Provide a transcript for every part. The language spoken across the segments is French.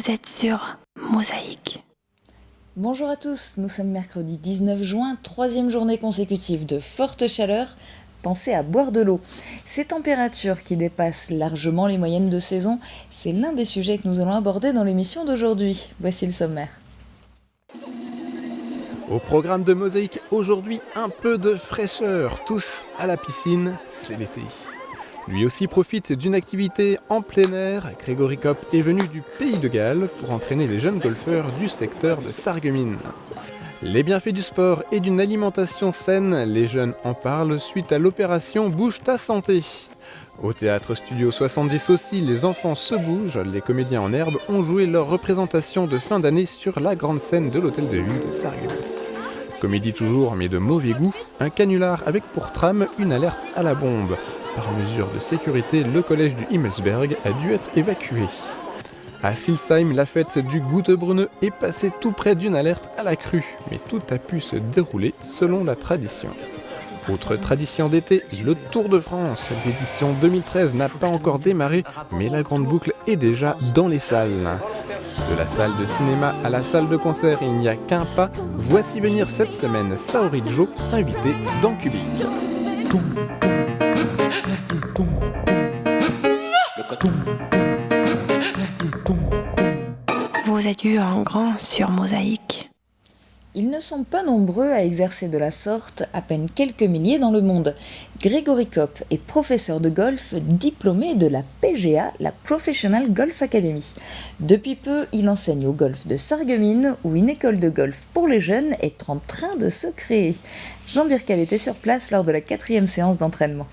Vous êtes sur Mosaïque. Bonjour à tous, nous sommes mercredi 19 juin, troisième journée consécutive de forte chaleur. Pensez à boire de l'eau. Ces températures qui dépassent largement les moyennes de saison, c'est l'un des sujets que nous allons aborder dans l'émission d'aujourd'hui. Voici le sommaire. Au programme de Mosaïque, aujourd'hui, un peu de fraîcheur. Tous à la piscine, c'est l'été. Lui aussi profite d'une activité en plein air. Grégory Kopp est venu du Pays de Galles pour entraîner les jeunes golfeurs du secteur de Sarreguemines. Les bienfaits du sport et d'une alimentation saine, les jeunes en parlent suite à l'opération Bouge ta santé. Au Théâtre Studio 70 aussi, les enfants se bougent. Les comédiens en herbe ont joué leur représentation de fin d'année sur la grande scène de l'hôtel de ville de Sarreguemines. Comédie toujours, mais de mauvais goût, un canular avec pour trame une alerte à la bombe. Par mesure de sécurité, le collège du Himmelsberg a dû être évacué. À Silsheim, la fête du Goutebrunne est passée tout près d'une alerte à la crue, mais tout a pu se dérouler selon la tradition. Autre tradition d'été, le Tour de France. L'édition 2013 n'a pas encore démarré, mais la grande boucle est déjà dans les salles. De la salle de cinéma à la salle de concert, il n'y a qu'un pas. Voici venir cette semaine Saori Jo, invité dans Cubic. Vous êtes eu en grand sur Mosaïque. Ils ne sont pas nombreux à exercer de la sorte, à peine quelques milliers dans le monde. Grégory Kopp est professeur de golf diplômé de la PGA, la Professional Golf Academy. Depuis peu, il enseigne au golf de Sarreguemines, où une école de golf pour les jeunes est en train de se créer. Jean Bircal était sur place lors de la 4e séance d'entraînement.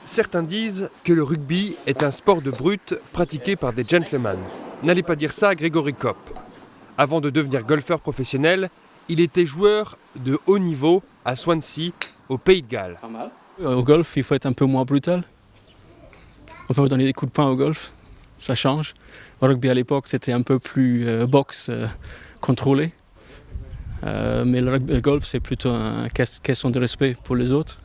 Certains disent que le rugby est un sport de brutes pratiqué par des gentlemen. N'allez pas dire ça à Grégory Kopp. Avant de devenir golfeur professionnel, il était joueur de haut niveau à Swansea, au Pays de Galles. Au golf, il faut être un peu moins brutal. On peut donner des coups de poing au golf, ça change. Au rugby à l'époque, c'était un peu plus boxe contrôlé. Mais le golf, c'est plutôt une question de respect pour les autres.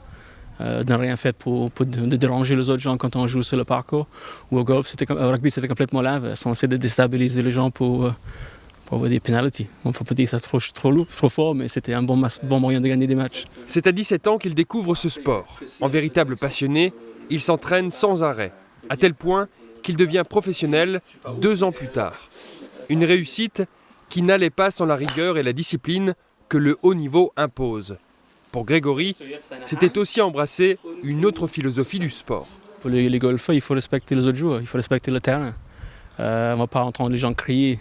De rien fait pour de déranger les autres gens quand on joue sur le parcours. Ou au golf, au rugby, c'était complètement l'inverse. On essaie de déstabiliser les gens pour avoir des pénalités. Il ne faut pas dire ça trop fort, mais c'était un bon moyen de gagner des matchs. C'est à 17 ans qu'il découvre ce sport. En véritable passionné, il s'entraîne sans arrêt, à tel point qu'il devient professionnel 2 ans plus tard. Une réussite qui n'allait pas sans la rigueur et la discipline que le haut niveau impose. Pour Grégory, c'était aussi embrasser une autre philosophie du sport. Pour les golfeurs, il faut respecter les autres joueurs, il faut respecter le terrain. On ne va pas entendre les gens crier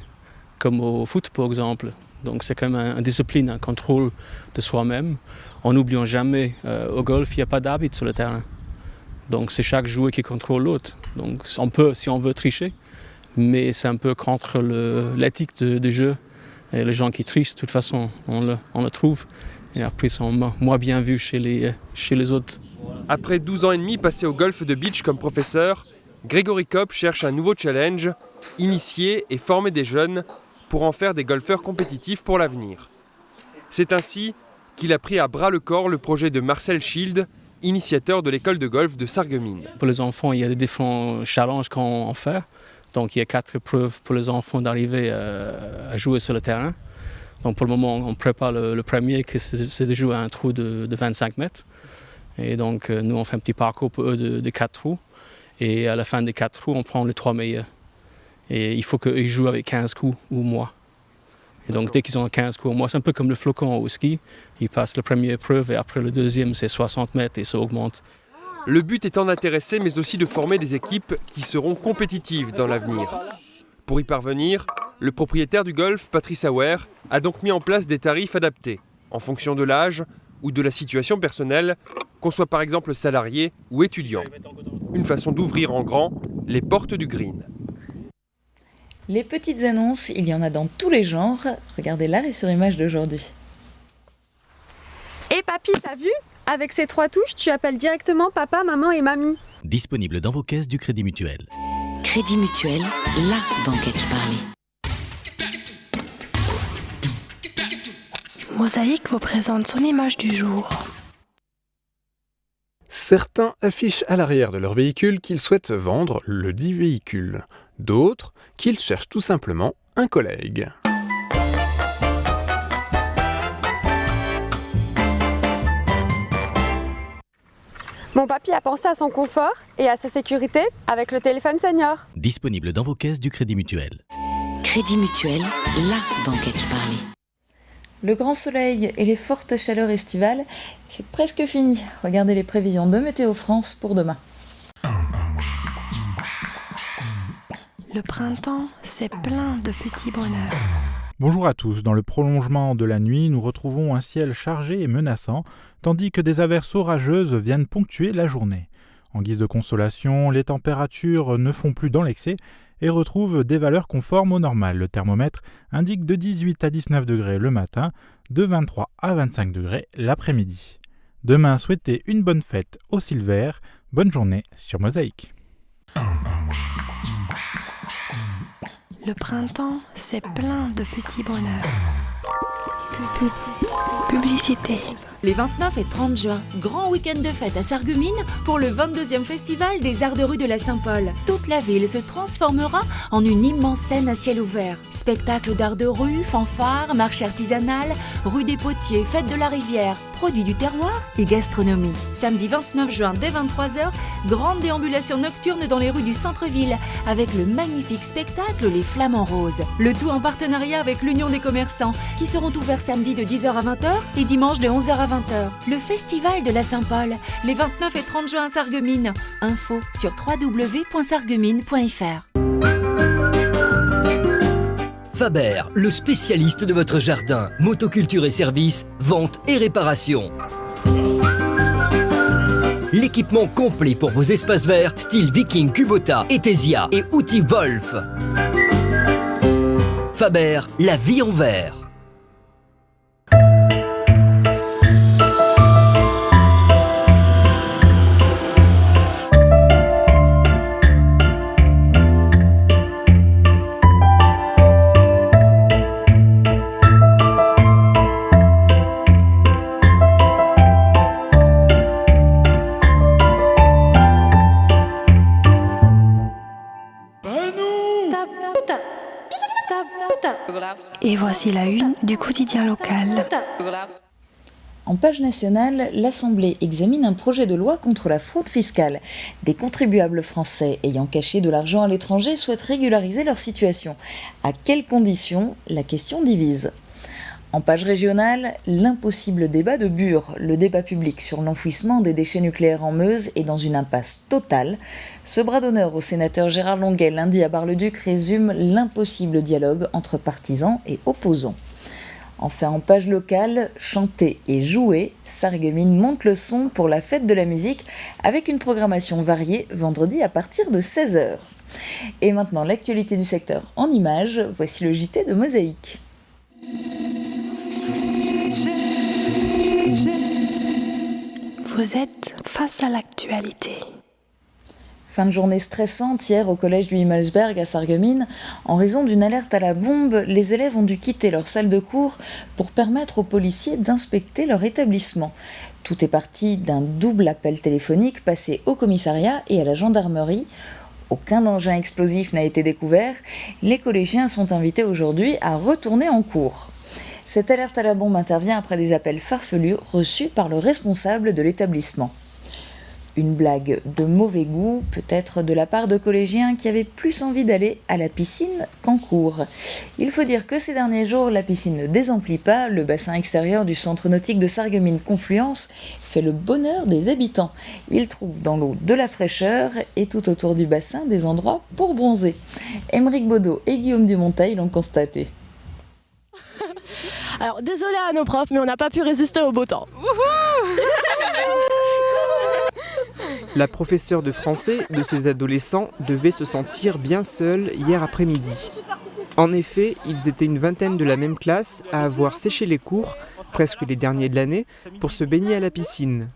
comme au foot, par exemple. Donc c'est quand même une discipline, un contrôle de soi-même. En n'oubliant jamais, au golf, il n'y a pas d'arbitre sur le terrain. Donc c'est chaque joueur qui contrôle l'autre. Donc on peut, si on veut, tricher, mais c'est un peu contre l'éthique de jeu. Et les gens qui trichent, de toute façon, on le trouve. Et après, ils sont moins bien vus chez les autres. Après 12 ans et demi passés au golf de beach comme professeur, Grégory Kopp cherche un nouveau challenge, initier et former des jeunes pour en faire des golfeurs compétitifs pour l'avenir. C'est ainsi qu'il a pris à bras le corps le projet de Marcel Schild, initiateur de l'école de golf de Sarreguemines. Pour les enfants, il y a des différents challenges qu'on en fait. Donc il y a 4 épreuves pour les enfants d'arriver à jouer sur le terrain. Donc pour le moment, on prépare le premier, c'est de jouer à un trou de 25 mètres. Et donc nous, on fait un petit parcours pour eux de 4 trous. Et à la fin des 4 trous, on prend les 3 meilleurs. Et il faut qu'ils jouent avec 15 coups ou moins. Et donc dès qu'ils ont 15 coups ou moins, c'est un peu comme le flocon au ski. Ils passent la première épreuve et après le deuxième, c'est 60 mètres et ça augmente. Le but étant d'intéresser, mais aussi de former des équipes qui seront compétitives dans l'avenir. Pour y parvenir, le propriétaire du golf, Patrice Auer, a donc mis en place des tarifs adaptés, en fonction de l'âge ou de la situation personnelle, qu'on soit par exemple salarié ou étudiant. Une façon d'ouvrir en grand les portes du green. Les petites annonces, il y en a dans tous les genres. Regardez l'arrêt sur image d'aujourd'hui. Et papy, t'as vu ? Avec ces 3 touches, tu appelles directement papa, maman et mamie. Disponible dans vos caisses du Crédit Mutuel. Crédit Mutuel, la banque à qui parler. Mosaïque vous présente son image du jour. Certains affichent à l'arrière de leur véhicule qu'ils souhaitent vendre le dit véhicule. D'autres qu'ils cherchent tout simplement un collègue. Mon papy a pensé à son confort et à sa sécurité avec le téléphone senior. Disponible dans vos caisses du Crédit Mutuel. Crédit Mutuel, la banque à qui parler. Le grand soleil et les fortes chaleurs estivales, c'est presque fini. Regardez les prévisions de Météo France pour demain. Le printemps, c'est plein de petits bonheurs. Bonjour à tous, dans le prolongement de la nuit, nous retrouvons un ciel chargé et menaçant, tandis que des averses orageuses viennent ponctuer la journée. En guise de consolation, les températures ne font plus dans l'excès et retrouvent des valeurs conformes au normal. Le thermomètre indique de 18 à 19 degrés le matin, de 23 à 25 degrés l'après-midi. Demain, souhaitez une bonne fête au Silver. Bonne journée sur Mosaïque. Le printemps, c'est plein de petits bonheurs. Publicité. Les 29 et 30 juin, grand week-end de fête à Sarreguemines pour le 22e festival des Arts de rue de la Saint-Paul. Toute la ville se transformera en une immense scène à ciel ouvert. Spectacles d'art de rue, fanfares, marché artisanal, rue des Potiers, fête de la rivière, produits du terroir et gastronomie. Samedi 29 juin dès 23h, grande déambulation nocturne dans les rues du centre-ville avec le magnifique spectacle Les Flamants Roses. Le tout en partenariat avec l'Union des commerçants qui seront ouverts samedi de 10h à 20h et dimanche de 11h à 20h. Le festival de la Saint-Paul, les 29 et 30 juin à Sarreguemines. Info sur www.sarreguemines.fr. Faber, le spécialiste de votre jardin. Motoculture et services, vente et réparation. L'équipement complet pour vos espaces verts, style Viking, Kubota, Etesia et outils Wolf. Faber, la vie en vert. Et voici la une du quotidien local. En page nationale, l'Assemblée examine un projet de loi contre la fraude fiscale. Des contribuables français ayant caché de l'argent à l'étranger souhaitent régulariser leur situation. À quelles conditions ? La question divise. En page régionale, l'impossible débat de Bure. Le débat public sur l'enfouissement des déchets nucléaires en Meuse est dans une impasse totale. Ce bras d'honneur au sénateur Gérard Longuet lundi à Bar-le-Duc résume l'impossible dialogue entre partisans et opposants. Enfin, en page locale, chanter et jouer, Sarreguemines monte le son pour la fête de la musique avec une programmation variée vendredi à partir de 16h. Et maintenant, l'actualité du secteur en images, voici le JT de Mosaïque. Vous êtes face à l'actualité. Fin de journée stressante hier au collège du Himmelsberg à Sarreguemines. En raison d'une alerte à la bombe, les élèves ont dû quitter leur salle de cours pour permettre aux policiers d'inspecter leur établissement. Tout est parti d'un double appel téléphonique passé au commissariat et à la gendarmerie. Aucun engin explosif n'a été découvert. Les collégiens sont invités aujourd'hui à retourner en cours. Cette alerte à la bombe intervient après des appels farfelus reçus par le responsable de l'établissement. Une blague de mauvais goût, peut-être de la part de collégiens qui avaient plus envie d'aller à la piscine qu'en cours. Il faut dire que ces derniers jours, la piscine ne désemplit pas. Le bassin extérieur du centre nautique de Sarreguemines Confluence fait le bonheur des habitants. Ils trouvent dans l'eau de la fraîcheur et tout autour du bassin des endroits pour bronzer. Aymeric Baudot et Guillaume Dumonteil l'ont constaté. Alors désolé à nos profs, mais on n'a pas pu résister au beau temps. La professeure de français de ces adolescents devait se sentir bien seule hier après-midi. En effet, ils étaient une vingtaine de la même classe à avoir séché les cours, presque les derniers de l'année, pour se baigner à la piscine.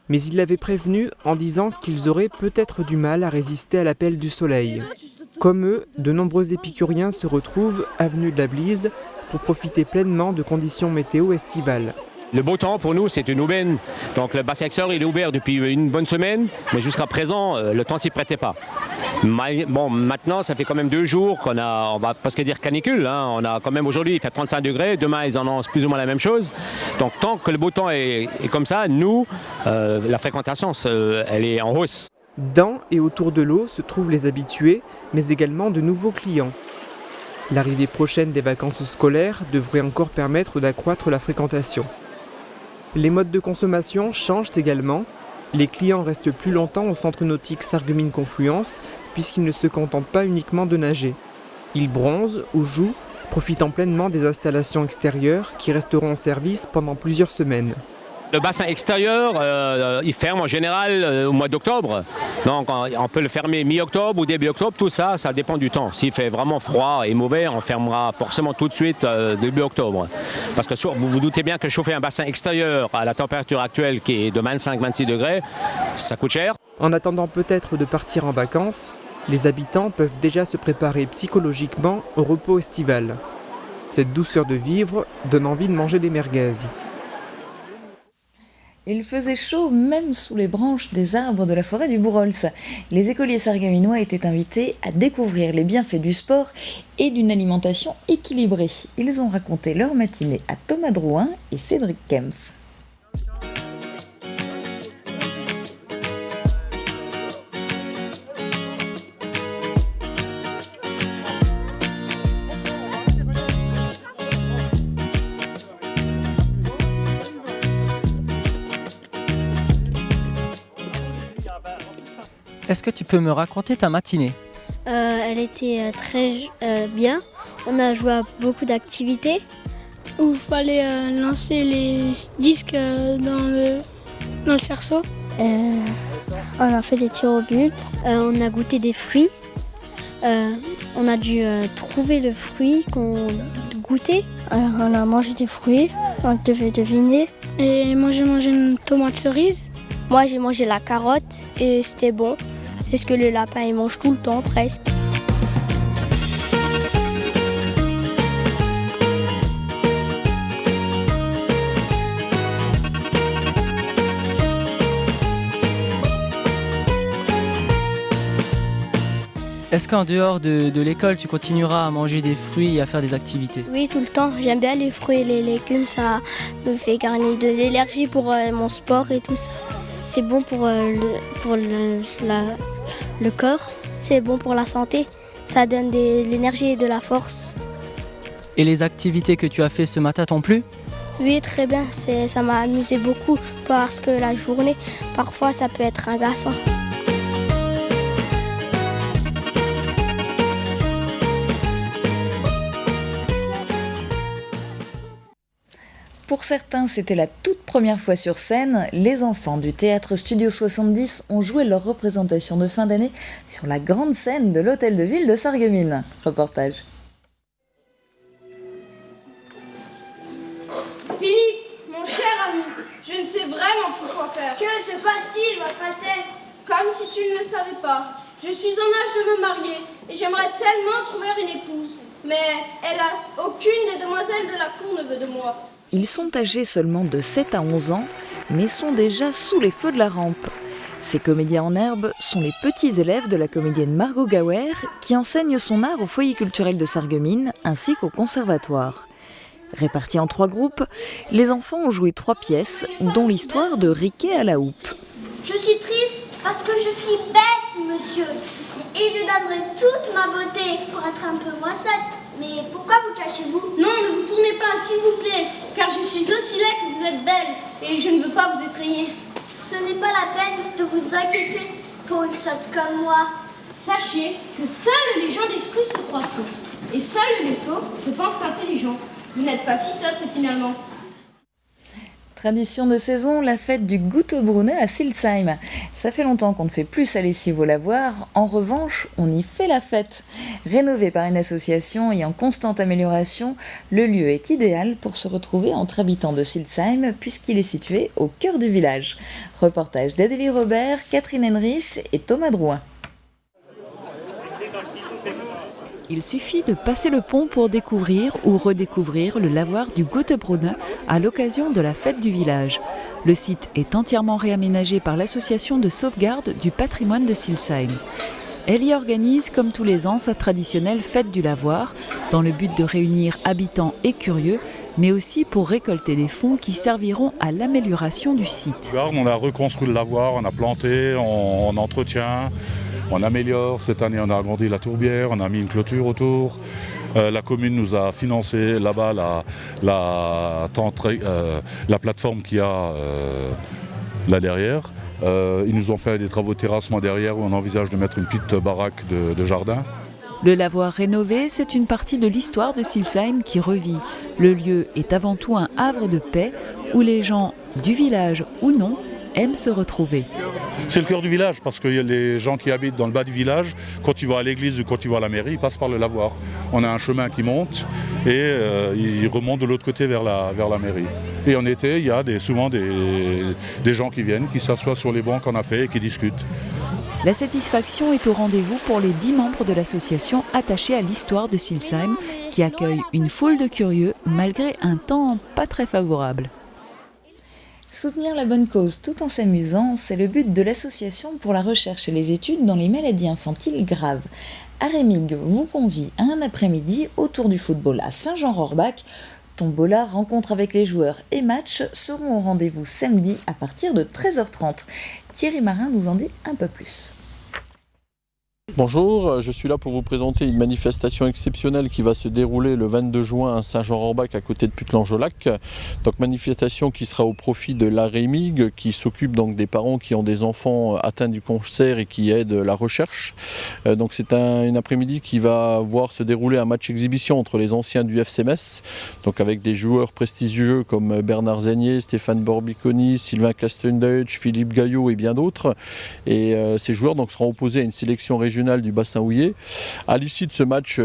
Mais ils l'avaient prévenu en disant qu'ils auraient peut-être du mal à résister à l'appel du soleil. Comme eux, de nombreux épicuriens se retrouvent avenue de la Blise pour profiter pleinement de conditions météo estivales. Le beau temps pour nous, c'est une aubaine. Donc le bassin extérieur il est ouvert depuis une bonne semaine, mais jusqu'à présent, le temps s'y prêtait pas. Bon, maintenant, ça fait quand même 2 jours qu'on a, on va presque dire canicule. On a quand même aujourd'hui, il fait 35 degrés. Demain, ils en ont plus ou moins la même chose. Donc tant que le beau temps est comme ça, nous, la fréquentation, elle est en hausse. Dans et autour de l'eau se trouvent les habitués, mais également de nouveaux clients. L'arrivée prochaine des vacances scolaires devrait encore permettre d'accroître la fréquentation. Les modes de consommation changent également. Les clients restent plus longtemps au centre nautique Sarreguemines Confluence puisqu'ils ne se contentent pas uniquement de nager. Ils bronzent ou jouent, profitant pleinement des installations extérieures qui resteront en service pendant plusieurs semaines. Le bassin extérieur, il ferme en général au mois d'octobre. Donc on peut le fermer mi-octobre ou début octobre, tout ça, ça dépend du temps. S'il fait vraiment froid et mauvais, on fermera forcément tout de suite début octobre. Parce que vous vous doutez bien que chauffer un bassin extérieur à la température actuelle qui est de 25-26 degrés, ça coûte cher. En attendant peut-être de partir en vacances, les habitants peuvent déjà se préparer psychologiquement au repos estival. Cette douceur de vivre donne envie de manger des merguez. Il faisait chaud même sous les branches des arbres de la forêt du Bourrols. Les écoliers sarregueminois étaient invités à découvrir les bienfaits du sport et d'une alimentation équilibrée. Ils ont raconté leur matinée à Thomas Drouin et Cédric Kempf. Est-ce que tu peux me raconter ta matinée ? Elle était très bien. On a joué à beaucoup d'activités. Où il fallait lancer les disques dans le cerceau. On a fait des tirs au but. On a goûté des fruits. On a dû trouver le fruit qu'on goûtait. On a mangé des fruits. On devait deviner. Et moi j'ai mangé une tomate cerise. Moi j'ai mangé la carotte et c'était bon. C'est ce que le lapin il mange tout le temps presque. Est-ce qu'en dehors de l'école, tu continueras à manger des fruits et à faire des activités ? Oui, tout le temps. J'aime bien les fruits et les légumes. Ça me fait gagner de l'énergie pour mon sport et tout ça. C'est bon pour le corps. C'est bon pour la santé. Ça donne de l'énergie et de la force. Et les activités que tu as fait ce matin t'ont plu ? Oui, très bien. Ça m'a amusé beaucoup parce que la journée, parfois, ça peut être agaçant. Pour certains, c'était la toute première fois sur scène. Les enfants du théâtre Studio 70 ont joué leur représentation de fin d'année sur la grande scène de l'Hôtel de Ville de Sarreguemines. Reportage. Philippe, mon cher ami, je ne sais vraiment plus quoi faire. Que se passe-t-il, votre Altesse? Comme si tu ne le savais pas. Je suis en âge de me marier et j'aimerais tellement trouver une épouse. Mais hélas, aucune des demoiselles de la cour ne veut de moi. Ils sont âgés seulement de 7 à 11 ans, mais sont déjà sous les feux de la rampe. Ces comédiens en herbe sont les petits élèves de la comédienne Margot Gauer, qui enseigne son art au foyer culturel de Sarreguemines ainsi qu'au conservatoire. Répartis en 3 groupes, les enfants ont joué 3 pièces, dont l'histoire de Riquet à la houppe. Je suis triste parce que je suis bête, monsieur. Et je donnerai toute ma beauté pour être un peu moins sotte. Mais pourquoi vous cachez-vous? Non, ne vous tournez pas, s'il vous plaît, car je suis aussi laid que vous êtes belle, et je ne veux pas vous effrayer. Ce n'est pas la peine de vous inquiéter pour une sotte comme moi. Sachez que seuls les gens d'esprit se croient sots, et seuls les sots se pensent intelligents. Vous n'êtes pas si sotte finalement. Tradition de saison, la fête du goutte brunet à Silsheim. Ça fait longtemps qu'on ne fait plus sa lessive au lavoir, en revanche, on y fait la fête. Rénové par une association et en constante amélioration, le lieu est idéal pour se retrouver entre habitants de Silsheim, puisqu'il est situé au cœur du village. Reportage d'Adélie Robert, Catherine Henrich et Thomas Drouin. Il suffit de passer le pont pour découvrir ou redécouvrir le lavoir du Goethebrunner à l'occasion de la fête du village. Le site est entièrement réaménagé par l'association de sauvegarde du patrimoine de Silsheim. Elle y organise, comme tous les ans, sa traditionnelle fête du lavoir, dans le but de réunir habitants et curieux, mais aussi pour récolter des fonds qui serviront à l'amélioration du site. On a reconstruit le lavoir, on a planté, on entretient, on améliore. Cette année, on a agrandi la tourbière, on a mis une clôture autour. La commune nous a financé là-bas la plateforme qu'il y a là derrière. Ils nous ont fait des travaux de terrassement derrière où on envisage de mettre une petite baraque de jardin. Le lavoir rénové, c'est une partie de l'histoire de Silsheim qui revit. Le lieu est avant tout un havre de paix où les gens, du village ou non, aiment se retrouver. C'est le cœur du village parce que les gens qui habitent dans le bas du village, quand ils vont à l'église ou quand ils vont à la mairie, ils passent par le lavoir. On a un chemin qui monte et il remonte de l'autre côté vers la mairie. Et en été, il y a souvent des gens qui viennent, qui s'assoient sur les bancs qu'on a fait et qui discutent. La satisfaction est au rendez-vous pour les 10 membres de l'association attachés à l'histoire de Silsheim qui accueille une foule de curieux malgré un temps pas très favorable. Soutenir la bonne cause tout en s'amusant, c'est le but de l'association pour la recherche et les études dans les maladies infantiles graves. Arémig vous convie à un après-midi autour du football à Saint-Jean-Rohrbach. Tombola, rencontre avec les joueurs et matchs seront au rendez-vous samedi à partir de 13h30. Thierry Marin nous en dit un peu plus. Bonjour, je suis là pour vous présenter une manifestation exceptionnelle qui va se dérouler le 22 juin à Saint-Jean-Rohrbach à côté de Putelange-au-Lac. Donc manifestation qui sera au profit de l'Arémig qui s'occupe donc des parents qui ont des enfants atteints du cancer et qui aident la recherche. Donc c'est une après-midi qui va voir se dérouler un match exhibition entre les anciens du FC Metz, donc avec des joueurs prestigieux comme Bernard Zanier, Stéphane Borbiconi, Sylvain Castendeutsch, Philippe Gaillot et bien d'autres. Et ces joueurs donc seront opposés à une sélection régionale du bassin houillé. À l'issue de ce match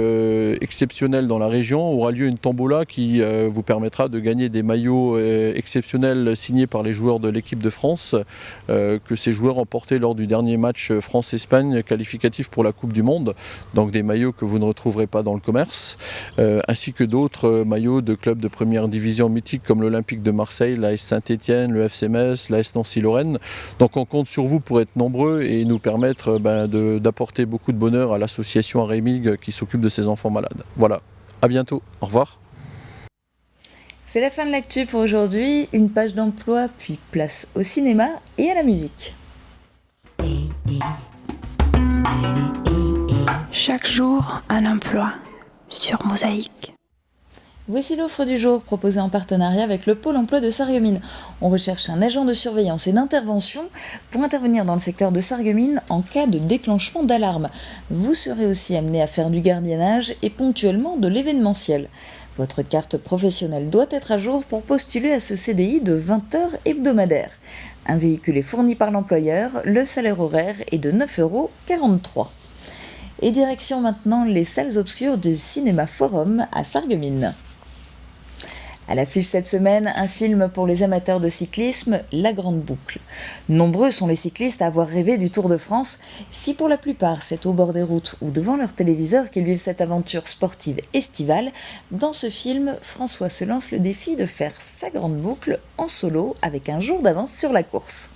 exceptionnel dans la région, aura lieu une tombola qui vous permettra de gagner des maillots exceptionnels signés par les joueurs de l'équipe de France que ces joueurs ont portés lors du dernier match France-Espagne qualificatif pour la Coupe du Monde. Donc des maillots que vous ne retrouverez pas dans le commerce, ainsi que d'autres maillots de clubs de première division mythiques comme l'Olympique de Marseille, l'AS Saint-Étienne, le FC Metz, l'AS Nancy-Lorraine. Donc on compte sur vous pour être nombreux et nous permettre d'apporter beaucoup de bonheur à l'association Arémig qui s'occupe de ces enfants malades. Voilà, à bientôt, au revoir. C'est la fin de l'actu pour aujourd'hui, une page d'emploi puis place au cinéma et à la musique. Chaque jour, un emploi sur Mosaïque. Voici l'offre du jour proposée en partenariat avec le Pôle emploi de Sarreguemines. On recherche un agent de surveillance et d'intervention pour intervenir dans le secteur de Sarreguemines en cas de déclenchement d'alarme. Vous serez aussi amené à faire du gardiennage et ponctuellement de l'événementiel. Votre carte professionnelle doit être à jour pour postuler à ce CDI de 20 heures hebdomadaires. Un véhicule est fourni par l'employeur, le salaire horaire est de 9,43 €. Et direction maintenant les salles obscures du Cinéma Forum à Sarreguemines. À l'affiche cette semaine, un film pour les amateurs de cyclisme, La Grande Boucle. Nombreux sont les cyclistes à avoir rêvé du Tour de France. Si pour la plupart c'est au bord des routes ou devant leur téléviseur qu'ils vivent cette aventure sportive estivale, dans ce film, François se lance le défi de faire sa Grande Boucle en solo avec un jour d'avance sur la course.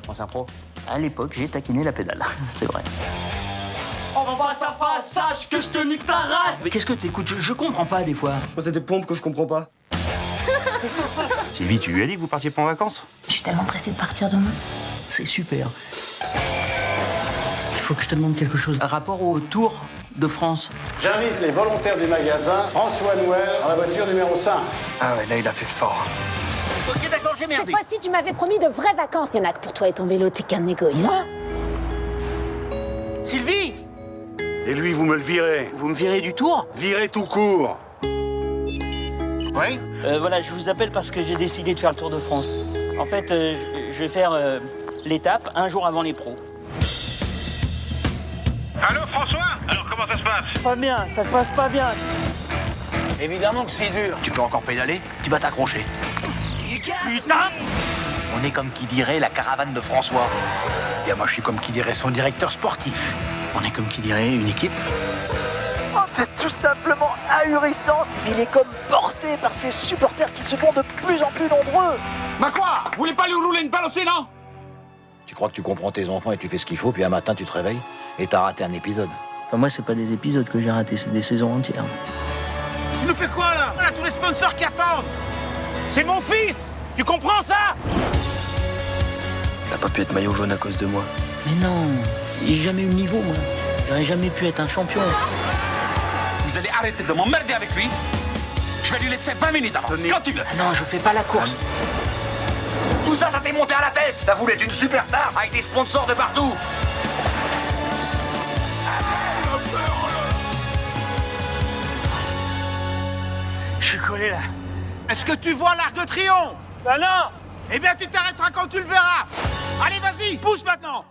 Ancien pro, à l'époque j'ai taquiné la pédale, c'est vrai. On va face à face, sache que je te nique ta race. Mais qu'est-ce que t'écoutes, je comprends pas des fois. C'est des pompes que je comprends pas. Sylvie, tu lui as dit que vous partiez pas en vacances? Je suis tellement pressée de partir demain. C'est super. Il faut que je te demande quelque chose. Rapport au Tour de France. J'invite les volontaires du magasin François Noël dans la voiture numéro 5. Ah ouais, là il a fait fort. Ok d'accord, j'ai merdé. Cette fois-ci, tu m'avais promis de vraies vacances. Il y en a que pour toi et ton vélo, t'es qu'un égoïste. Sylvie! Et lui, vous me le virez. Vous me virez du Tour? Virez tout court. Oui? Voilà, je vous appelle parce que j'ai décidé de faire le Tour de France. En fait, je vais faire l'étape un jour avant les pros. Allô François? Alors comment ça se passe? Pas bien, ça se passe pas bien. Évidemment que c'est dur. Tu peux encore pédaler? Tu vas t'accrocher. Putain! On est comme qui dirait la caravane de François. Et moi, je suis comme qui dirait son directeur sportif. On est comme qui dirait une équipe. Oh, c'est tout simplement ahurissant. Il est comme porté par ses supporters qui se font de plus en plus nombreux. Ma quoi? Vous voulez pas lui rouler une balle aussi, non? Tu crois que tu comprends tes enfants et tu fais ce qu'il faut, puis un matin tu te réveilles et t'as raté un épisode. Enfin, moi, c'est pas des épisodes que j'ai ratés, c'est des saisons entières. Tu nous fais quoi, là? Voilà tous les sponsors qui attendent. C'est mon fils. Tu comprends ça? T'as pas pu être maillot jaune à cause de moi. Mais non, j'ai jamais eu le niveau, moi. J'aurais jamais pu être un champion. Vous allez arrêter de m'emmerder avec lui. Je vais lui laisser 20 minutes d'avance, quand tu veux. Ah non, je fais pas la course. Tout ça, ça t'est monté à la tête. T'as voulu être une superstar avec des sponsors de partout. Je suis collé, là. Est-ce que tu vois l'Arc de Triomphe? Ben non. Eh bien, tu t'arrêteras quand tu le verras. Allez, vas-y, pousse maintenant.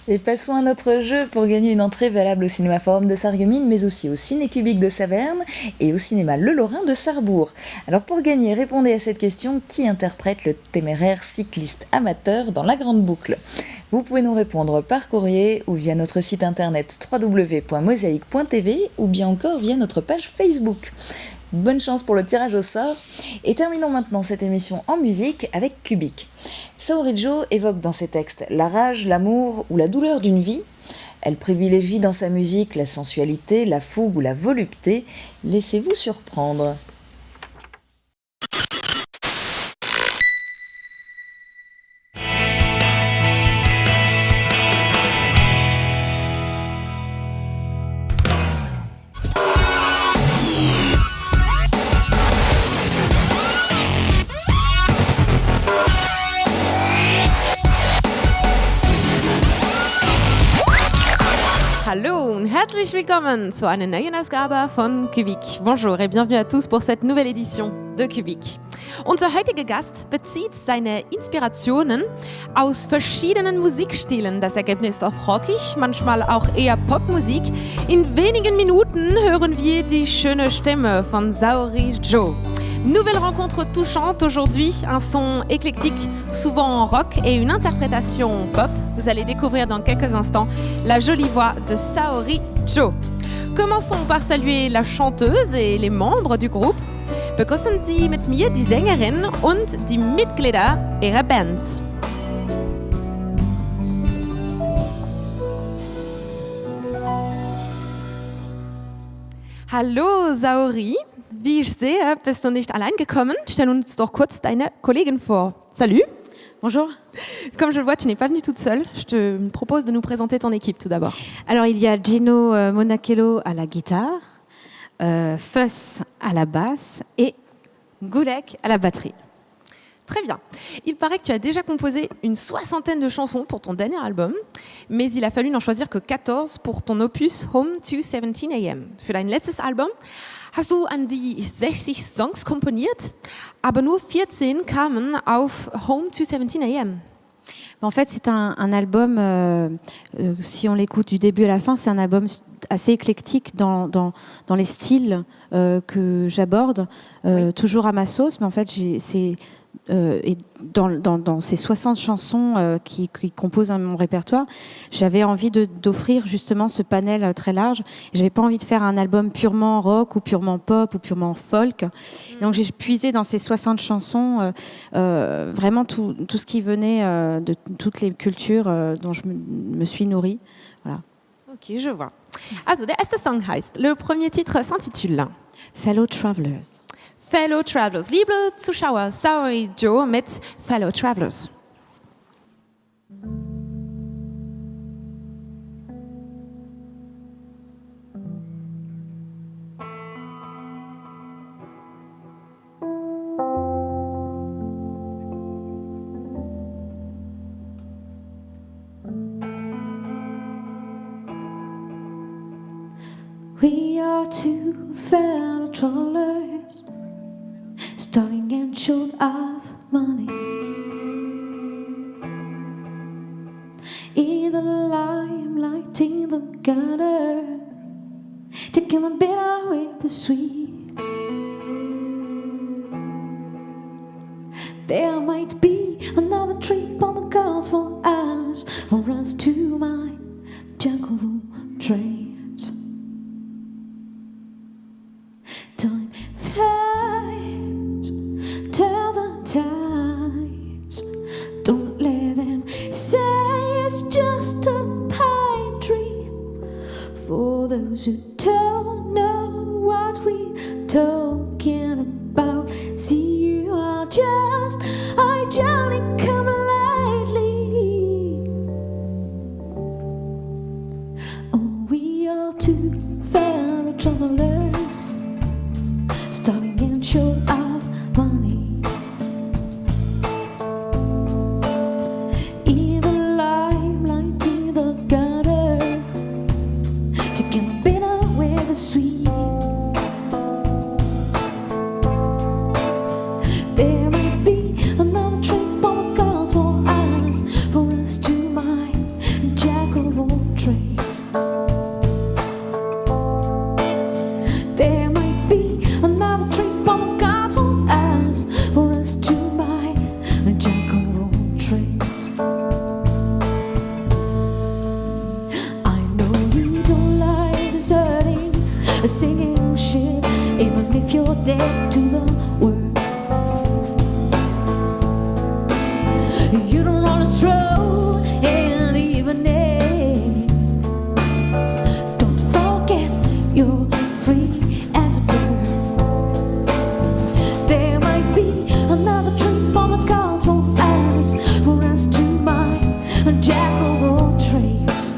Et passons à notre jeu pour gagner une entrée valable au Cinéma Forum de Sarreguemines, mais aussi au Ciné Cubique de Saverne et au Cinéma Le Lorrain de Sarrebourg. Alors pour gagner, répondez à cette question: qui interprète le téméraire cycliste amateur dans La Grande Boucle? Vous pouvez nous répondre par courrier ou via notre site internet www.mosaïque.tv ou bien encore via notre page Facebook. Bonne chance pour le tirage au sort. Et terminons maintenant cette émission en musique avec Cubique. Saori Jo évoque dans ses textes la rage, l'amour ou la douleur d'une vie. Elle privilégie dans sa musique la sensualité, la fougue ou la volupté. Laissez-vous surprendre. Hallo und herzlich willkommen zu einer neuen Ausgabe von Cubique. Bonjour et bienvenue à tous pour cette nouvelle édition de Cubique. Unser heutiger Gast bezieht seine Inspirationen aus verschiedenen Musikstilen. Das Ergebnis ist oft rockig, manchmal auch eher Popmusik. In wenigen Minuten hören wir die schöne Stimme von Saori Jo. Nouvelle rencontre touchante aujourd'hui, un son éclectique, souvent en rock et une interprétation pop. Vous allez découvrir dans quelques instants la jolie voix de Saori Jo. Commençons par saluer la chanteuse et les membres du groupe. Begrüßen Sie mit mir die Sängerin und die Mitglieder ihrer Band. Hallo Saori, wie ich sehe, bist du nicht allein gekommen. Stell uns doch kurz deine Kollegin vor. Salut. Bonjour. Comme je le vois, tu n'es pas venue toute seule. Je te propose de nous présenter ton équipe tout d'abord. Alors, il y a Gino Monachello à la guitare, Fuss à la basse et Gulek à la batterie. Très bien. Il paraît que tu as déjà composé une 60aine de chansons pour ton dernier album, mais il a fallu n'en choisir que 14 pour ton opus Home to 17 AM. Für dein letztes Album hast du an die 60 Songs komponiert, aber nur 14 kamen auf Home to 17 AM. En fait, c'est un album, si on l'écoute du début à la fin, c'est un album assez éclectique dans les styles que j'aborde, toujours à ma sauce, mais en fait, et dans ces 60 chansons qui composent mon répertoire, j'avais envie d'offrir justement ce panel très large. J'avais pas envie de faire un album purement rock ou purement pop ou purement folk. Donc j'ai puisé dans ces 60 chansons vraiment tout ce qui venait de toutes les cultures dont je me suis nourrie. Voilà. Ok, je vois. Also, der erste Song heißt, le premier titre s'intitule Fellow Travelers. Fellow Travelers. Liebe Zuschauer, Saori Jo mit Fellow Travelers. We are two fellow travelers, starting and short of money. In the limelight, in the gutter, taking the bitter with the sweet. There might be another trip on the cards for us to my job. on the cards for us to buy a jack of all trades.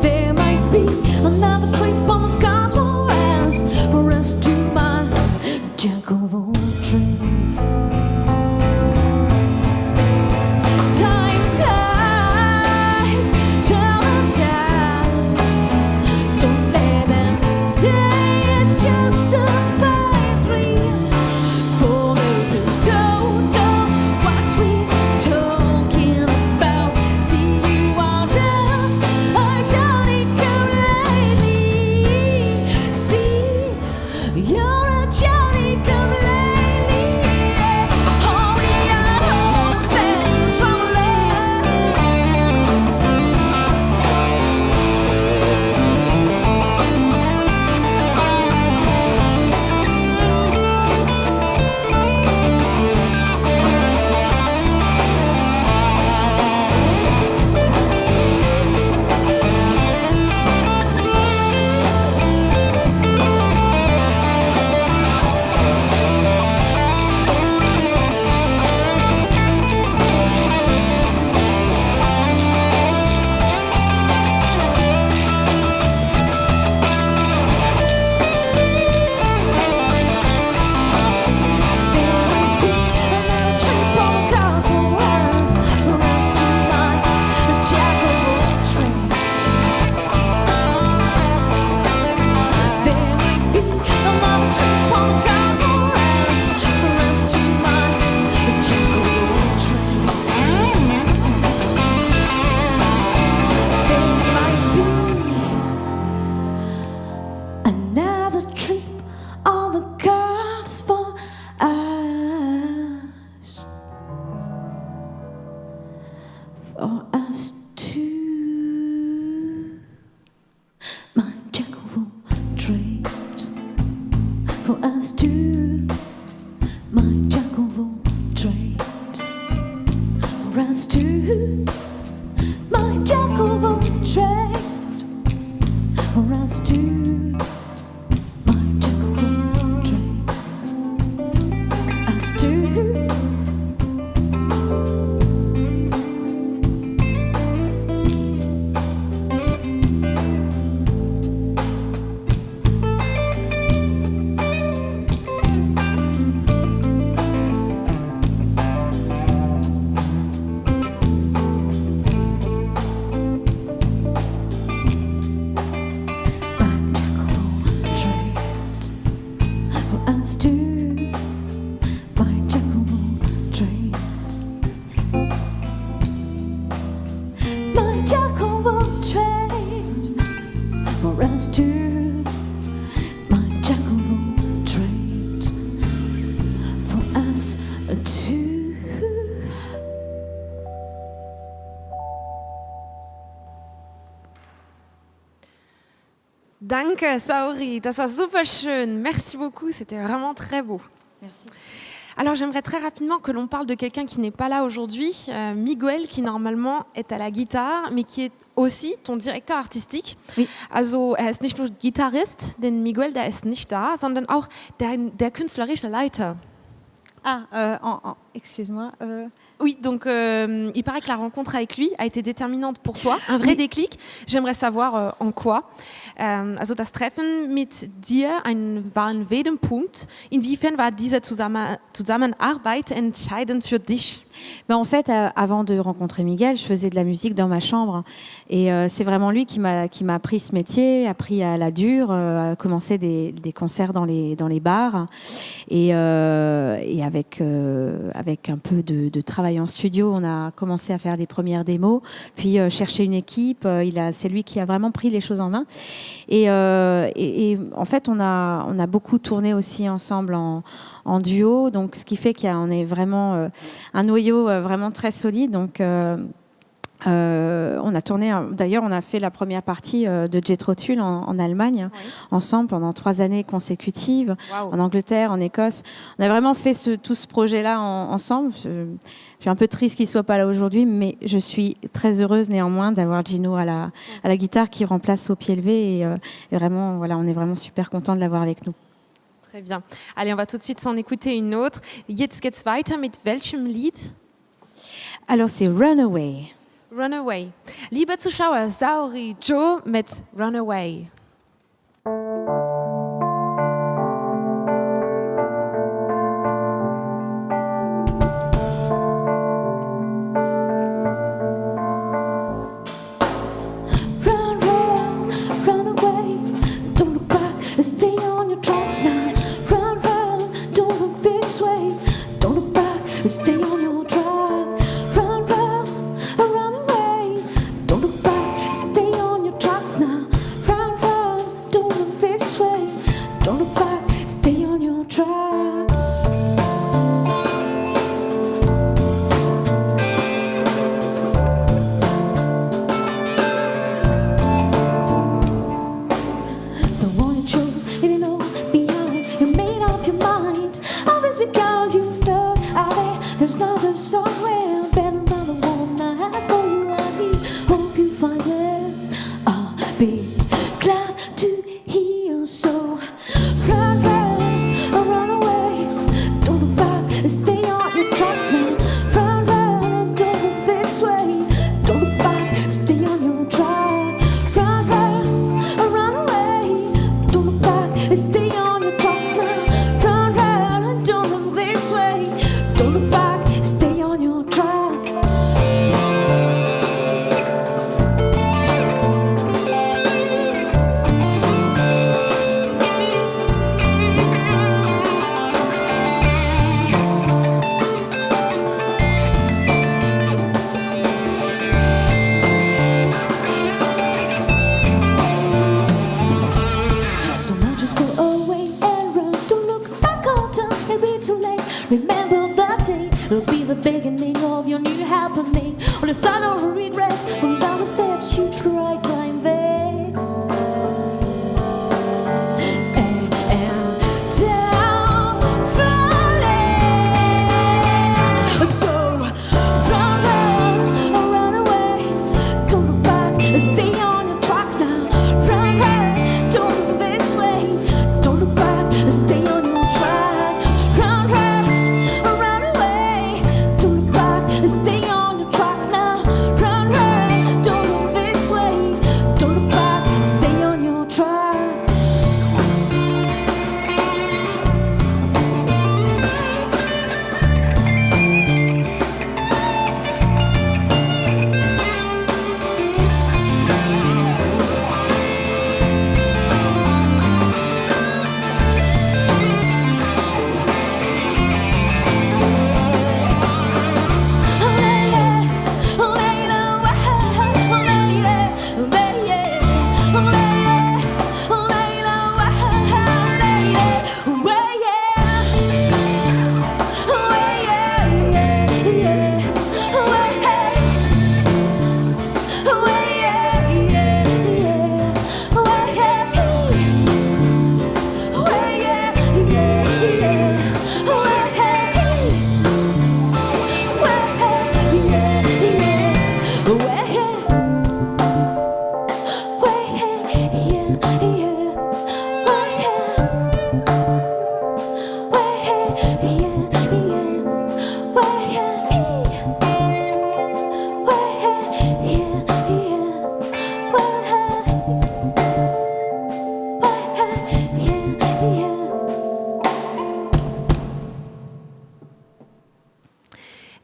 There might be another trip on the cards for us to buy a jack of all trades. Time flies, turn time. Don't let them say it's just a bad dream. For those who don't know what we're talking about, see, you are just a Johnny-come-lately. See, you're a Johnny-come-lately. Oh, we are all fed trouble. Another trip on the cards for us. For us to my jack of all trades. For us to my jack of all trades. For us to my jack of all trades. For us to my jack of all trades. Us to us to my jack of all trades. My jack of all trades. For us to my jack of all trades. For us to. Danke, Saori, das war super schön. Merci beaucoup, c'était vraiment très beau. Merci. Alors j'aimerais très rapidement que l'on parle de quelqu'un qui n'est pas là aujourd'hui, Miguel, qui normalement est à la guitare, mais qui est aussi ton directeur artistique. Oui. Also ist nicht nur Gitarrist, denn Miguel, der ist nicht da, sondern auch der künstlerische Leiter. Excuse-moi. Oui, donc il paraît que la rencontre avec lui a été déterminante pour toi, un vrai déclic. J'aimerais savoir en quoi. Also das Treffen mit dir war ein Wendepunkt. Inwiefern war diese Zusammenarbeit entscheidend für dich? En fait, avant de rencontrer Miguel, je faisais de la musique dans ma chambre. Et c'est vraiment lui qui m'a appris ce métier, appris à la dure, à commencer des concerts dans les bars. Et avec un peu de travail en studio, on a commencé à faire des premières démos, puis chercher une équipe. C'est lui qui a vraiment pris les choses en main. Et en fait, on a beaucoup tourné aussi ensemble en duo. Donc, ce qui fait qu'on est vraiment un noyau vraiment très solide. Donc, on a tourné, d'ailleurs, on a fait la première partie de Jethro Tull en Allemagne, ensemble pendant 3 années consécutives, en Angleterre, en Écosse. On a vraiment fait tout ce projet-là ensemble. Je suis un peu triste qu'il ne soit pas là aujourd'hui, mais je suis très heureuse néanmoins d'avoir Gino à la guitare qui remplace Au Pied Levé. Et vraiment, voilà, on est vraiment super contents de l'avoir avec nous. Très bien. Allez, on va tout de suite s'en écouter une autre. Jetzt geht's weiter mit welchem Lied? Alors, c'est Runaway. Runaway. Liebe Zuschauer, Saori Joe mit Runaway.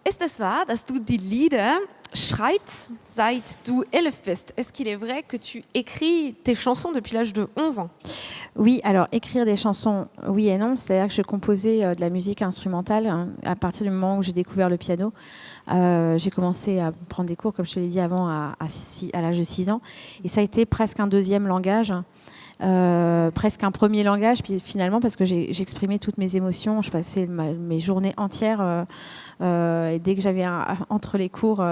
Ist es wahr, dass du die Lieder schreibst, seit du 11 bist? Est-ce qu'il est vrai que tu écris tes chansons depuis l'âge de 11 ans? Oui, alors écrire des chansons, oui et non. C'est-à-dire que je composais de la musique instrumentale à partir du moment où j'ai découvert le piano. J'ai commencé à prendre des cours, comme je te l'ai dit avant, à l'âge de 6 ans. Et ça a été presque un deuxième langage. Presque un premier langage, puis finalement parce que j'exprimais toutes mes émotions, je passais mes journées entières et dès que j'avais entre les cours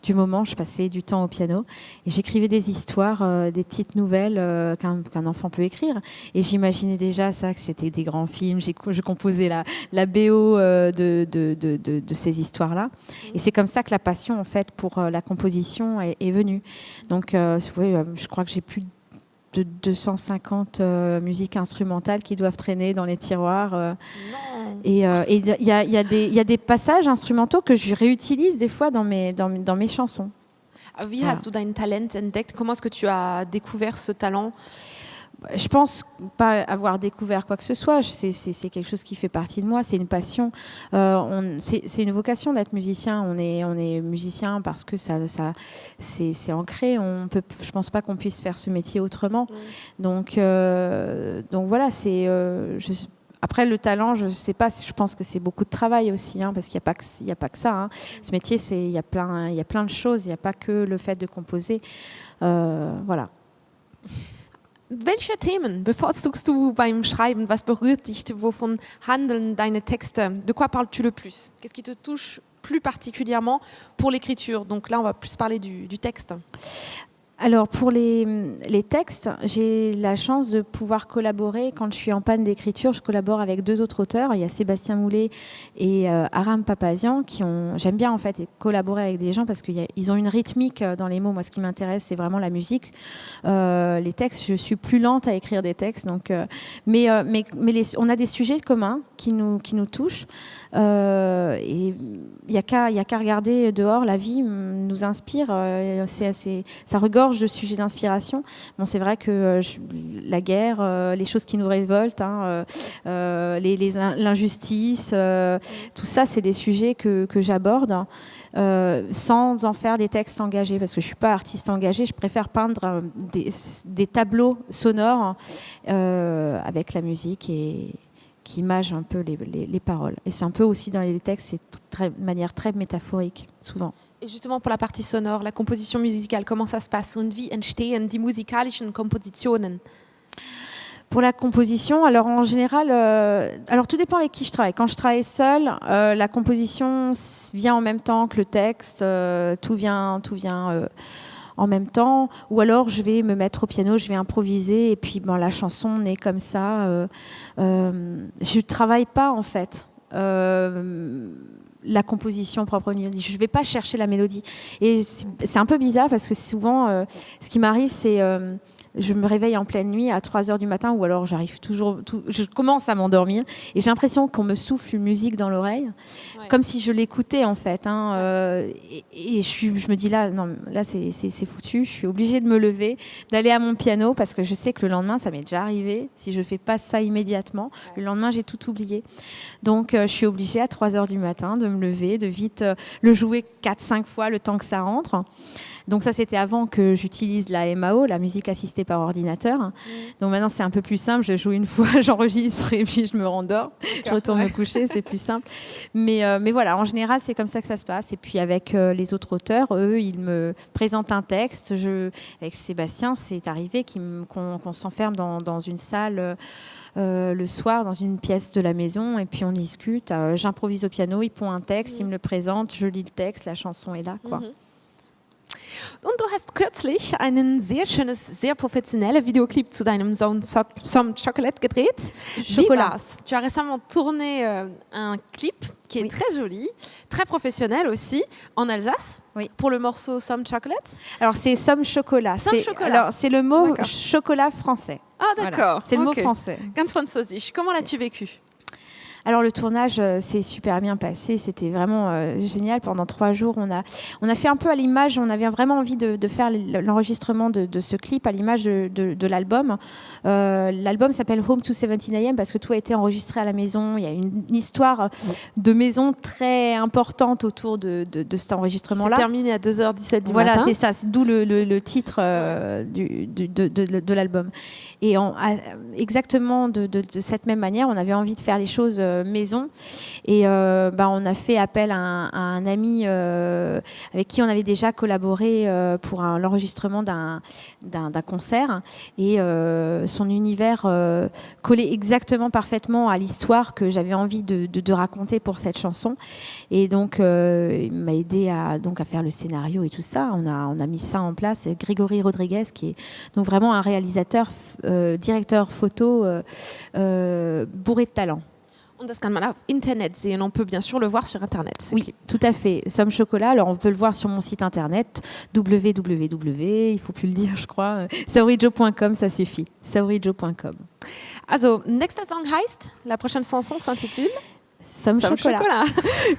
du moment, je passais du temps au piano et j'écrivais des histoires, des petites nouvelles qu'un enfant peut écrire, et j'imaginais déjà ça, que c'était des grands films. Je composais la BO de ces histoires-là, et c'est comme ça que la passion en fait pour la composition est venue. Donc oui, je crois que j'ai plus de 250 musiques instrumentales qui doivent traîner dans les tiroirs. Et il y a des passages instrumentaux que je réutilise des fois dans mes chansons. Wie hast du dein Talent entdeckt? Comment est-ce que tu as découvert ce talent? Je pense pas avoir découvert quoi que ce soit. C'est quelque chose qui fait partie de moi. C'est une passion. C'est une vocation d'être musicien. On est musicien parce que c'est ancré. Je pense pas qu'on puisse faire ce métier autrement. Donc voilà. Après le talent, je sais pas. Je pense que c'est beaucoup de travail aussi, parce qu'il n'y a pas que ça. Ce métier, il y a plein de choses. Il n'y a pas que le fait de composer. Voilà. Welche Themen bevorzugst du beim Schreiben? Was berührt dich? Wovon handeln deine Texte? De quoi parles-tu le plus? Qu'est-ce qui te touche plus particulièrement pour l'écriture? Donc là, on va plus parler du texte. Alors pour les textes, j'ai la chance de pouvoir collaborer. Quand je suis en panne d'écriture, je collabore avec 2 autres auteurs. Il y a Sébastien Moulet et Aram Papazian j'aime bien en fait collaborer avec des gens parce qu'ils ont une rythmique dans les mots. Moi, ce qui m'intéresse, c'est vraiment la musique. Les textes, je suis plus lente à écrire des textes. Donc, mais on a des sujets communs qui nous touchent. Et il y a qu'à regarder dehors. La vie nous inspire. Ça regorge de sujets d'inspiration. Bon, c'est vrai que la guerre, les choses qui nous révoltent, l'injustice, tout ça, c'est des sujets que j'aborde sans en faire des textes engagés, parce que je ne suis pas artiste engagée. Je préfère peindre des tableaux sonores avec la musique et qui image un peu les paroles. Et c'est un peu aussi dans les textes, c'est de manière très métaphorique, souvent. Et justement, pour la partie sonore, la composition musicale, comment ça se passe? Und wie entstehen die musikalischen Kompositionen? Pour la composition, alors en général, alors tout dépend avec qui je travaille. Quand je travaille seule, la composition vient en même temps que le texte, tout vient en même temps, ou alors je vais me mettre au piano, je vais improviser, et puis la chanson naît comme ça. Je travaille pas en fait la composition proprement dit. Je vais pas chercher la mélodie. Et c'est un peu bizarre parce que souvent, ce qui m'arrive, c'est je me réveille en pleine nuit à 3h du matin, ou alors je commence à m'endormir et j'ai l'impression qu'on me souffle une musique dans l'oreille, comme si je l'écoutais en fait. Et je me dis là c'est foutu, je suis obligée de me lever, d'aller à mon piano parce que je sais que le lendemain, ça m'est déjà arrivé, si je fais pas ça immédiatement, le lendemain j'ai tout oublié. Donc je suis obligée à 3h du matin de me lever, de vite le jouer 4-5 fois le temps que ça rentre. Donc ça, c'était avant que j'utilise la MAO, la musique assistée par ordinateur. Donc maintenant, c'est un peu plus simple. Je joue une fois, j'enregistre et puis je me rendors. Je retourne me coucher, c'est plus simple. Mais voilà, en général, c'est comme ça que ça se passe. Et puis avec les autres auteurs, eux, ils me présentent un texte. Avec Sébastien, c'est arrivé qu'on s'enferme dans une salle le soir, dans une pièce de la maison, et puis on discute. J'improvise au piano, il pond un texte, il me le présente, je lis le texte, la chanson est là, quoi. Und du hast kürzlich einen sehr schönes, sehr professionnel Videoclip zu deinem Some Chocolate gedreht. Chocolat. Tu as récemment tourné un clip qui est très joli, très professionnel aussi, en Alsace, pour le morceau Some Chocolate. Alors c'est Some Chocolat. C'est le mot chocolat français. Ah d'accord. Voilà. C'est le mot français. Ganz französisch. Comment l'as-tu vécu? Alors le tournage s'est super bien passé, c'était vraiment génial. Pendant 3 jours, on a fait un peu à l'image, on avait vraiment envie de faire l'enregistrement de ce clip à l'image de l'album. L'album s'appelle Home to 17 AM parce que tout a été enregistré à la maison. Il y a une histoire de maison très importante autour de cet enregistrement-là. C'est terminé à 2h17 du matin. Voilà, c'est ça, c'est d'où le titre de l'album. Et exactement de cette même manière, on avait envie de faire les choses maison, et on a fait appel à un ami avec qui on avait déjà collaboré pour l'enregistrement d'un concert, et son univers collait exactement parfaitement à l'histoire que j'avais envie de raconter pour cette chanson, et donc il m'a aidé à faire le scénario et tout ça. On a mis ça en place. Grégory Rodriguez, qui est donc vraiment un réalisateur, directeur photo bourré de talent. Und das kann man auf Internet sehen. On peut bien sûr le voir sur Internet. Oui, tout à fait. Somme Chocolat, alors on peut le voir sur mon site internet www, il faut plus le dire, je crois, saorijo.com, ça suffit. saorijo.com. Also, nächster Song heißt, la prochaine chanson s'intitule Somme Chocolat.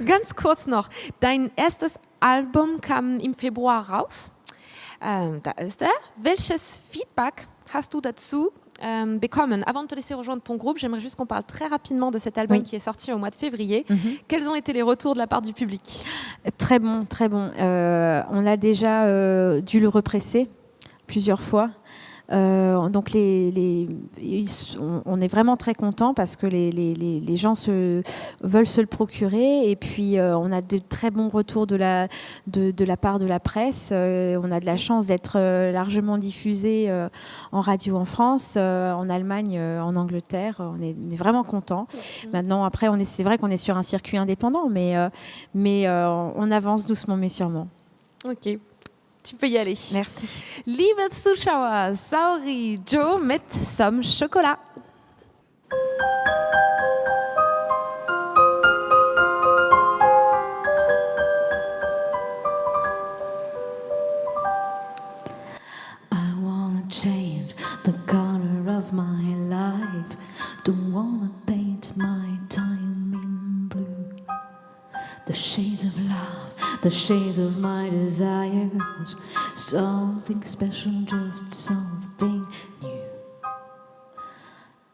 Ganz kurz noch, dein erstes Album kam im Februar raus. Da ist er. Welches Feedback hast du dazu bekommen? Avant de te laisser rejoindre ton groupe, j'aimerais juste qu'on parle très rapidement de cet album qui est sorti au mois de février. Quels ont été les retours de la part du public? Très bon, très bon. On a déjà dû le represser plusieurs fois. Donc on est vraiment très contents parce que les gens veulent se le procurer et puis on a de très bons retours de la part de la presse. On a de la chance d'être largement diffusé en radio en France, en Allemagne, en Angleterre. On est vraiment contents. Maintenant, après, c'est vrai qu'on est sur un circuit indépendant, mais on avance doucement mais sûrement. Ok. Tu peux y aller. Merci. Liebe Zuschauer, Saorijo mit Somme Chocolat. I wanna change the color of my life. Don't wanna paint my time in blue. The shades of love, the shades of my desires. Something special, just something new.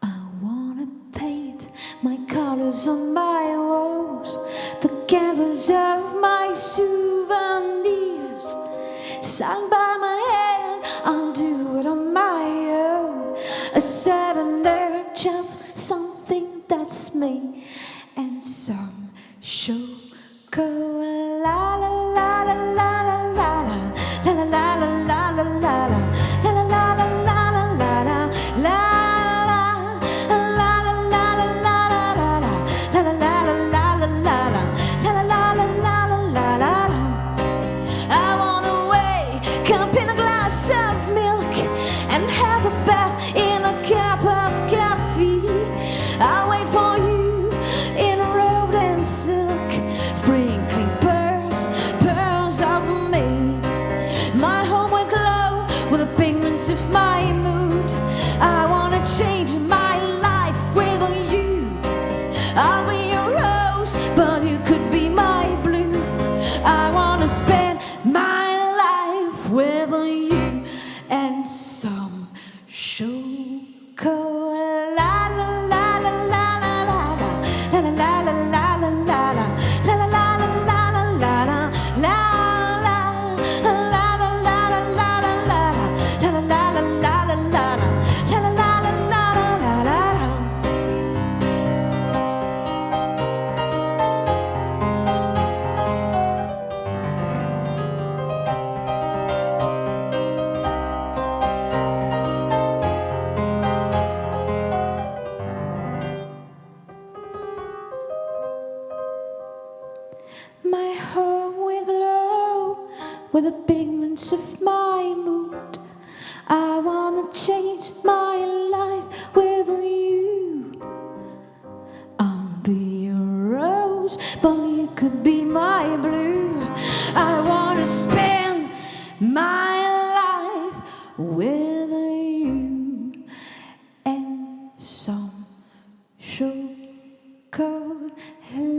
I wanna paint my colors on my walls, the canvas of my souvenirs. Sung by my hand, I'll do it on my own. A sudden urge of something that's me, and some show. Go la la la la la la la la la la la la la la la la la la la I wanna wake up in a glass of milk and have a bath in a cup of coffee. I'll wait for you in a robe and silk, sprinkling pearls of me. My home will glow with the pigments of my mood. I wanna change my life with you. I'll be your rose, but you could be my blue. I wanna spend my life with you and some chocolate. My home will glow with the pigments of my mood. I wanna change my life with you. I'll be a rose, but you could be my blue. I wanna spend my life with you and some chocolate.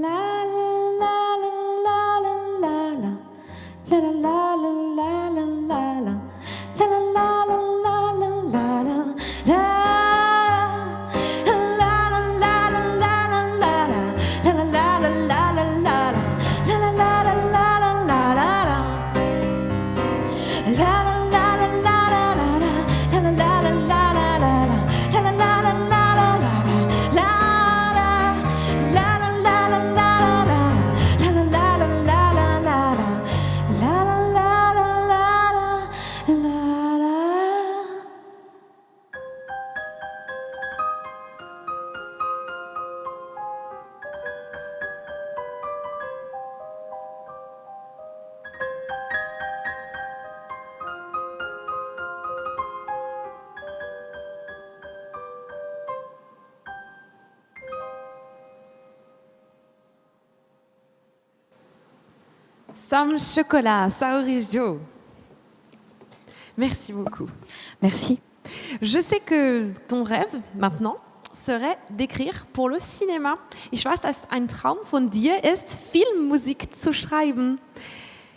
La la la la la la la la la la la la la la. La la la Some chocolat, Saori Jo. Merci beaucoup. Merci. Je sais que ton rêve, maintenant, serait d'écrire pour le cinéma. Ich weiß, dass ein Traum von dir ist, Filmmusik zu schreiben.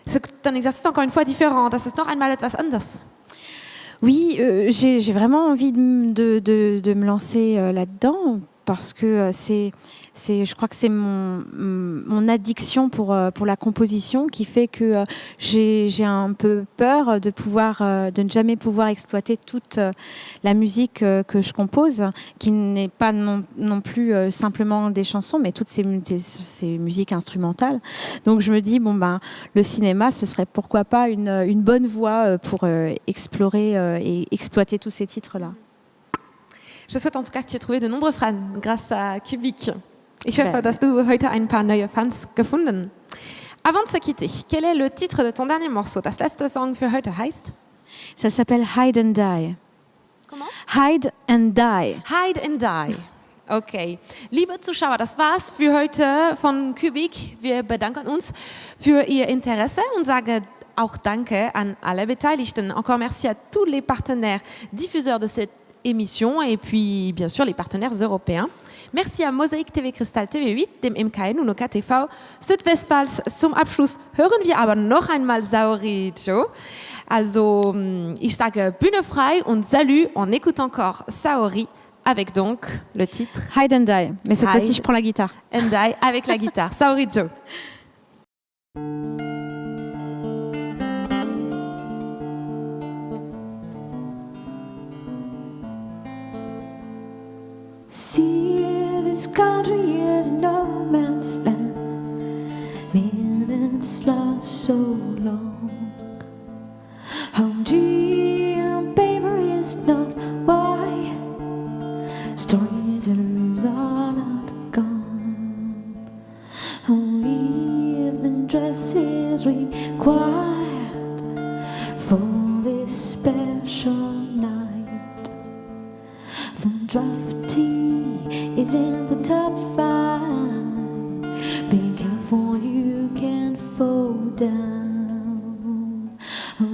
C'est un exercice encore une fois différent. Das ist noch einmal etwas anders. Oui, j'ai vraiment envie de me lancer là-dedans parce que je crois que c'est mon addiction pour la composition qui fait que j'ai un peu peur de ne jamais pouvoir exploiter toute la musique que je compose, qui n'est pas non plus simplement des chansons, mais toutes ces musiques instrumentales. Donc je me dis, le cinéma, ce serait pourquoi pas une bonne voie pour explorer et exploiter tous ces titres-là. Je souhaite en tout cas que tu aies trouvé de nombreux fans grâce à Kubik. Ich hoffe, dass du heute ein paar neue Fans gefunden. Avant de se quitter, quel est le titre de ton dernier morceau? Das letzte Song für heute heißt? Ça s'appelle Hide and Die. Comment? Hide and Die. Hide and Die. Okay. Liebe Zuschauer, das war's für heute von Kubik. Wir bedanken uns für Ihr Interesse und sagen auch Danke an alle Beteiligten. Encore merci à tous les partenaires diffuseurs de cette émission et puis bien sûr les partenaires européens. Merci à Mosaik TV Kristall TV8, dem MKN und OKTV Südwestpfalz. Zum Abschluss hören wir aber noch einmal Saori Jo. Also ich sage Bühne frei und salut, on écoute encore Saori avec donc le titre Hide and Die, mais cette fois-ci je prends la guitare. And Die avec la guitare. Saori Jo. See, this country is no man's land. Minutes last so long. Home and paper is not why. Storytellers are not gone. Only evening dress is required for this special night. The drafty is in the top 5. Be careful, you can fall down. Hide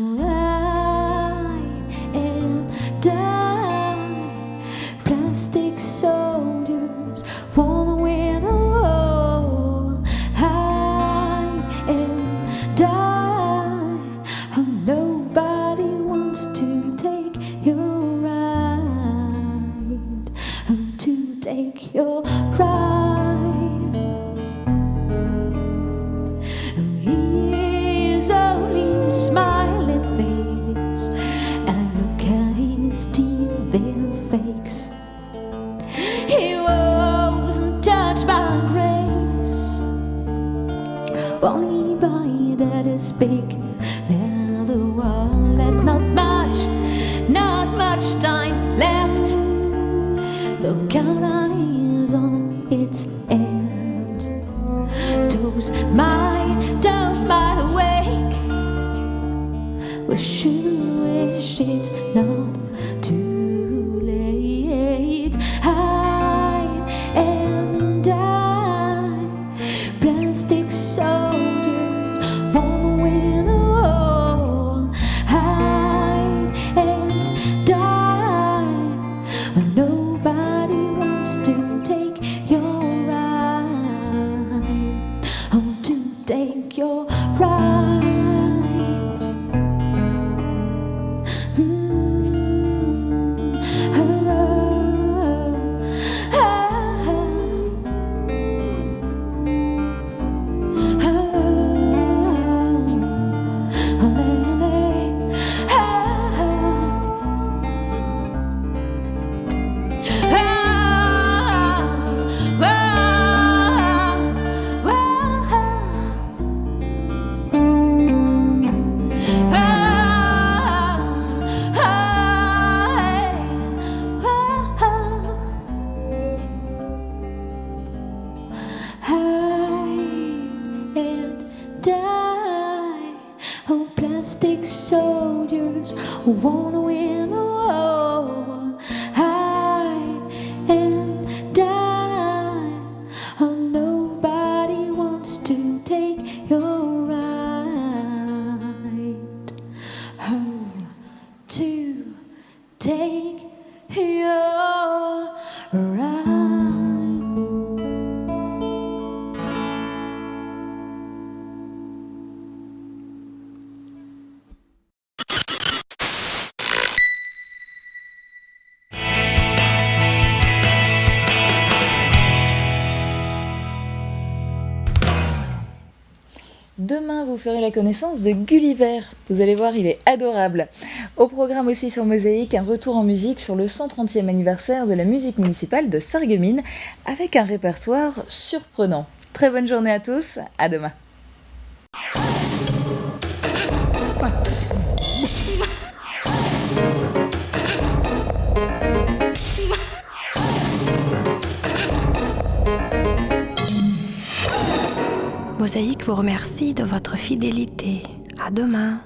and die. Plastic soldiers won't win the war. Hide and die. Oh, nobody wants to take your ride. To take your ride. His only smiling face, and look at his teeth, they're fakes. He wasn't touched by grace, only by that is big. There the wallet, not much time left. The countdown is on its end. Those might awake. We should wish it's not too late. Hide and die. Plastic soldiers won't win the war. Hide and die. Nobody wants to take your ride. Oh, to take your ride. Demain, vous ferez la connaissance de Gulliver. Vous allez voir, il est adorable. Au programme aussi sur Mosaïque, un retour en musique sur le 130e anniversaire de la musique municipale de Sarreguemines avec un répertoire surprenant. Très bonne journée à tous, à demain. Mosaïque vous remercie de votre fidélité. À demain.